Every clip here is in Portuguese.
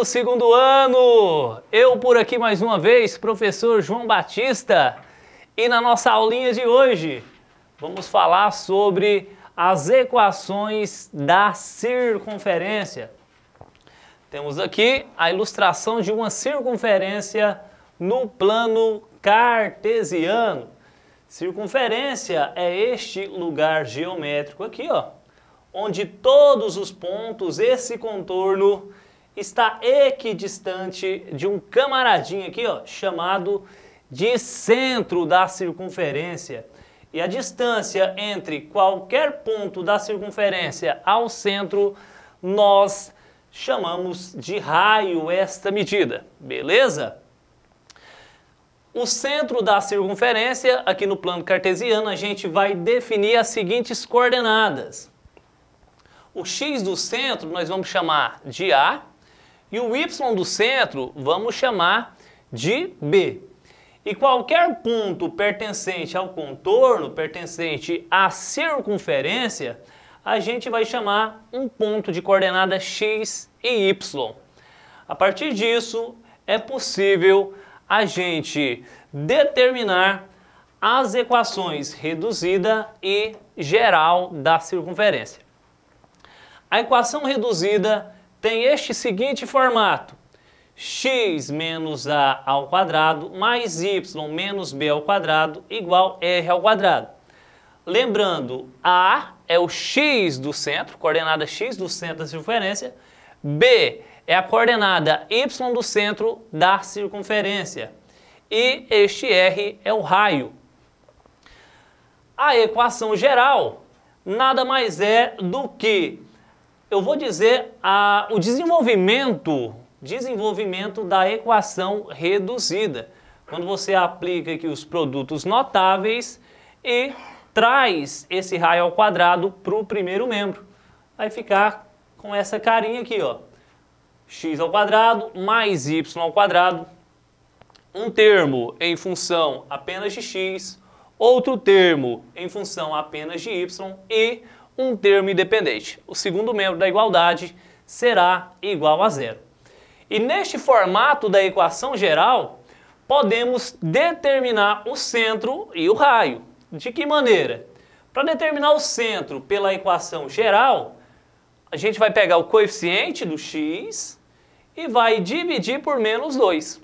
do segundo ano! Eu por aqui mais uma vez, professor João Batista. E na nossa aulinha de hoje, vamos falar sobre as equações da circunferência. Temos aqui a ilustração de uma circunferência no plano cartesiano. Circunferência é este lugar geométrico aqui, ó, onde todos os pontos, esse contorno está equidistante de um camaradinho aqui, ó, chamado de centro da circunferência. E a distância entre qualquer ponto da circunferência ao centro, nós chamamos de raio esta medida, beleza? O centro da circunferência, aqui no plano cartesiano, a gente vai definir as seguintes coordenadas. O x do centro nós vamos chamar de A e o y do centro vamos chamar de B. E qualquer ponto pertencente ao contorno, pertencente à circunferência, a gente vai chamar um ponto de coordenada x e y. A partir disso, é possível a gente determinar as equações reduzida e geral da circunferência. A equação reduzida tem este seguinte formato: x menos a ao quadrado mais y menos b ao quadrado igual r ao quadrado. Lembrando, a é o x do centro, coordenada x do centro da circunferência, b é a coordenada y do centro da circunferência e este r é o raio. A equação geral nada mais é do que, eu vou dizer, o desenvolvimento da equação reduzida. Quando você aplica aqui os produtos notáveis e traz esse raio ao quadrado para o primeiro membro, vai ficar com essa carinha aqui, ó. X ao quadrado mais y ao quadrado, um termo em função apenas de x, outro termo em função apenas de y e um termo independente. O segundo membro da igualdade será igual a zero. E neste formato da equação geral, podemos determinar o centro e o raio. De que maneira? Para determinar o centro pela equação geral, a gente vai pegar o coeficiente do x e vai dividir por menos 2.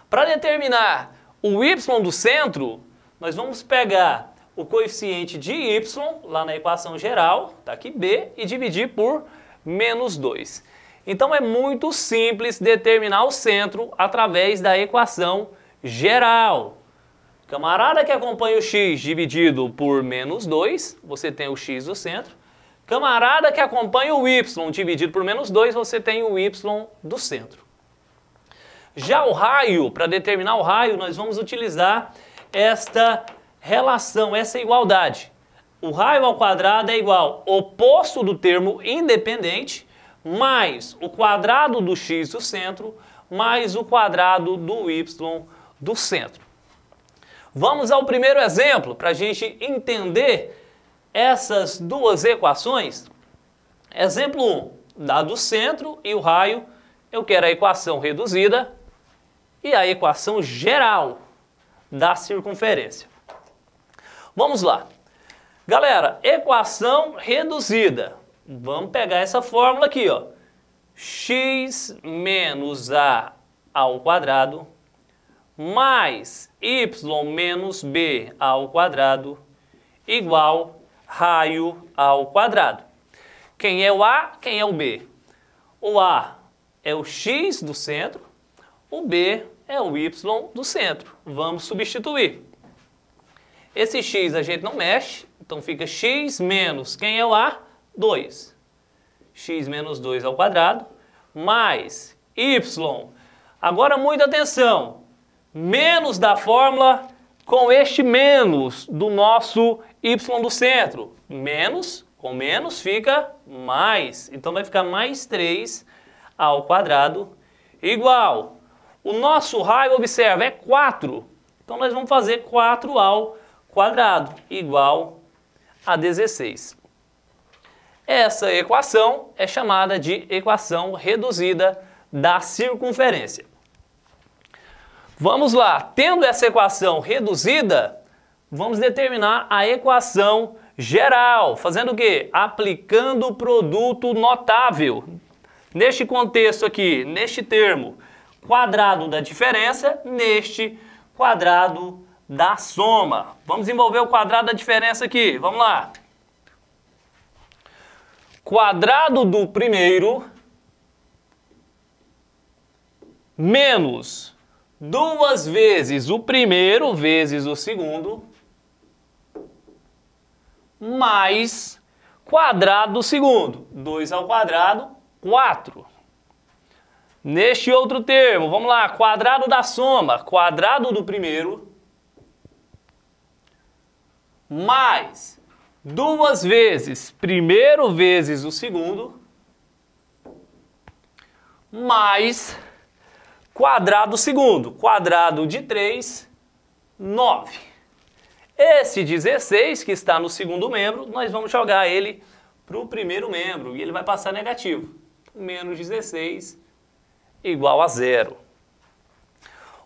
Para determinar o y do centro, nós vamos pegar o coeficiente de y, lá na equação geral, tá aqui b, e dividir por menos 2. Então é muito simples determinar o centro através da equação geral. Camarada que acompanha o x dividido por menos 2, você tem o x do centro. Camarada que acompanha o y dividido por menos 2, você tem o y do centro. Já o raio, para determinar o raio, nós vamos utilizar esta relação, essa igualdade. O raio ao quadrado é igual ao oposto do termo independente, mais o quadrado do x do centro, mais o quadrado do y do centro. Vamos ao primeiro exemplo, para a gente entender essas duas equações. Exemplo 1, dado o centro e o raio, eu quero a equação reduzida e a equação geral da circunferência. Vamos lá. Galera, equação reduzida. Vamos pegar essa fórmula aqui, ó. X menos a ao quadrado mais y menos b ao quadrado igual raio ao quadrado. Quem é o a, quem é o b? O a é o x do centro, o b é o y do centro. Vamos substituir. Esse x a gente não mexe, então fica x menos, quem é o a? 2. X menos 2 ao quadrado, mais y. Agora muita atenção, menos da fórmula com este menos do nosso y do centro. Menos com menos fica mais, então vai ficar mais 3 ao quadrado igual. O nosso raio, observa, é 4. Então nós vamos fazer 4 ao quadrado igual a 16. Essa equação é chamada de equação reduzida da circunferência. Vamos lá, tendo essa equação reduzida, vamos determinar a equação geral, fazendo o quê? Aplicando o produto notável. Neste contexto aqui, neste termo, quadrado da diferença, neste quadrado da soma. Vamos envolver o quadrado da diferença aqui, vamos lá. Quadrado do primeiro menos 2 vezes o primeiro vezes o segundo mais quadrado do segundo. 2 ao quadrado, 4. Neste outro termo, vamos lá, quadrado da soma, quadrado do primeiro mais 2 vezes primeiro vezes o segundo mais quadrado do segundo. Quadrado de 3, 9. Esse 16 que está no segundo membro, nós vamos jogar ele para o primeiro membro e ele vai passar negativo. Menos 16 igual a 0.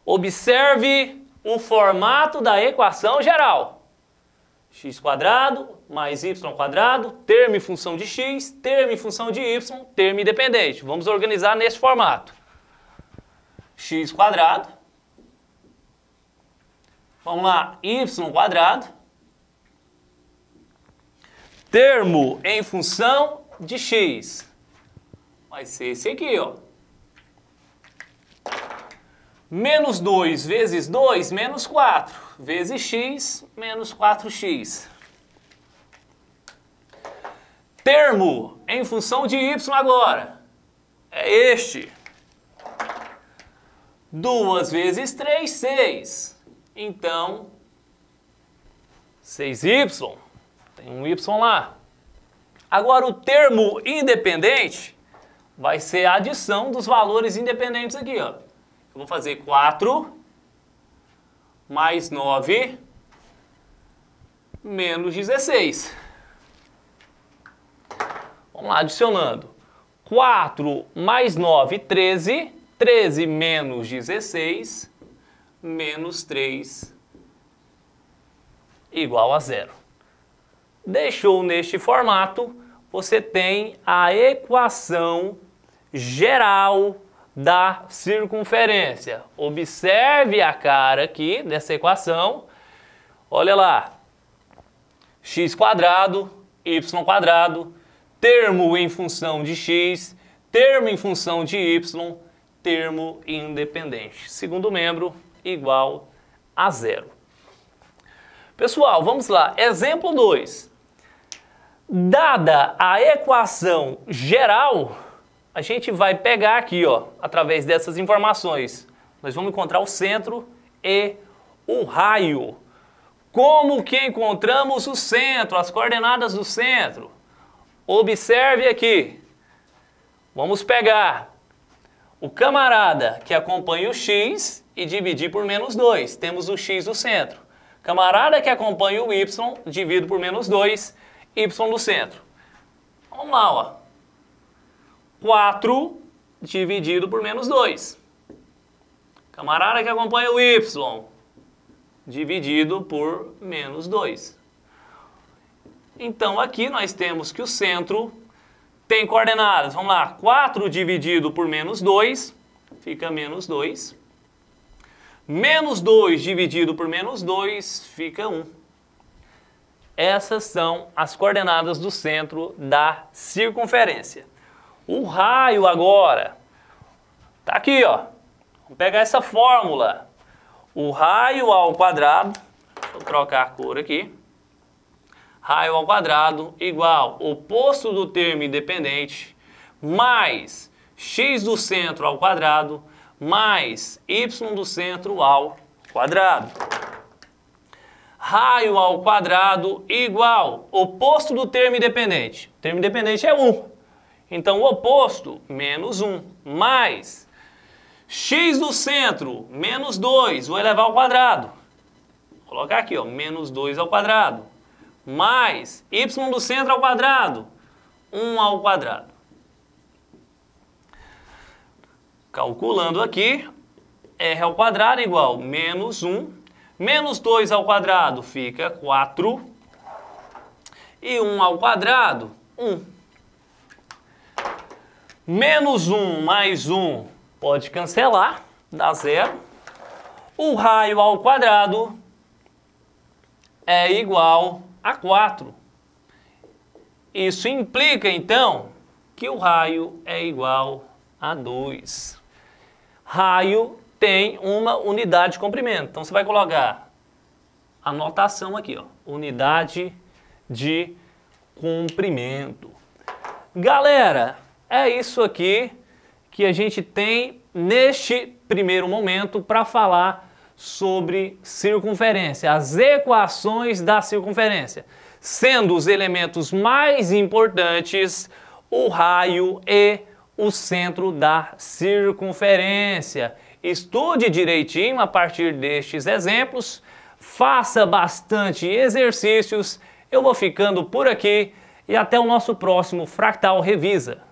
Observe o formato da equação geral. X² mais y², termo em função de x, termo em função de y, termo independente. Vamos organizar nesse formato. X², vamos lá, y², termo em função de x, vai ser esse aqui, ó. Menos 2 vezes 2, menos 4, vezes x, menos 4x. Termo em função de y agora, é este. 2 vezes 3, 6. Então, 6y, tem um y lá. Agora o termo independente vai ser a adição dos valores independentes aqui, ó. Eu vou fazer 4 mais 9 menos 16. Vamos lá, adicionando. 4 mais 9, 13. 13 menos 16, menos 3, igual a 0. Deixou neste formato, você tem a equação geral da circunferência. Observe a cara aqui dessa equação. Olha lá. X², y², termo em função de x, termo em função de y, termo independente. Segundo membro igual a 0. Pessoal, vamos lá. Exemplo 2. Dada a equação geral, a gente vai pegar aqui, ó, através dessas informações. Nós vamos encontrar o centro e o raio. Como que encontramos o centro, as coordenadas do centro? Observe aqui. Vamos pegar o camarada que acompanha o x e dividir por menos 2. Temos o x do centro. Camarada que acompanha o y, divido por menos 2, y do centro. Vamos lá, ó. 4 dividido por menos 2. Camarada que acompanha o y, dividido por menos 2. Então aqui nós temos que o centro tem coordenadas, vamos lá, 4 dividido por menos 2, fica menos 2. Menos 2 dividido por menos 2, fica 1. Essas são as coordenadas do centro da circunferência. O raio agora, tá aqui, ó. Vamos pegar essa fórmula. O raio ao quadrado, deixa eu trocar a cor aqui. Raio ao quadrado igual oposto do termo independente mais x do centro ao quadrado mais y do centro ao quadrado. Raio ao quadrado igual oposto do termo independente. O termo independente é 1. Então o oposto, menos 1, mais x do centro, menos 2, vou elevar ao quadrado. Vou colocar aqui, ó, menos 2 ao quadrado. Mais y do centro ao quadrado, 1 ao quadrado. Calculando aqui, r ao quadrado igual menos 1. Menos 2 ao quadrado fica 4. E 1 ao quadrado, 1. Menos 1 mais 1 pode cancelar, dá 0. O raio ao quadrado é igual a 4. Isso implica, então, que o raio é igual a 2. Raio tem uma unidade de comprimento. Então, você vai colocar a notação aqui, ó, unidade de comprimento. Galera, é isso aqui que a gente tem neste primeiro momento para falar sobre circunferência, as equações da circunferência, sendo os elementos mais importantes o raio e o centro da circunferência. Estude direitinho a partir destes exemplos, faça bastante exercícios. Eu vou ficando por aqui e até o nosso próximo Fractal Revisa.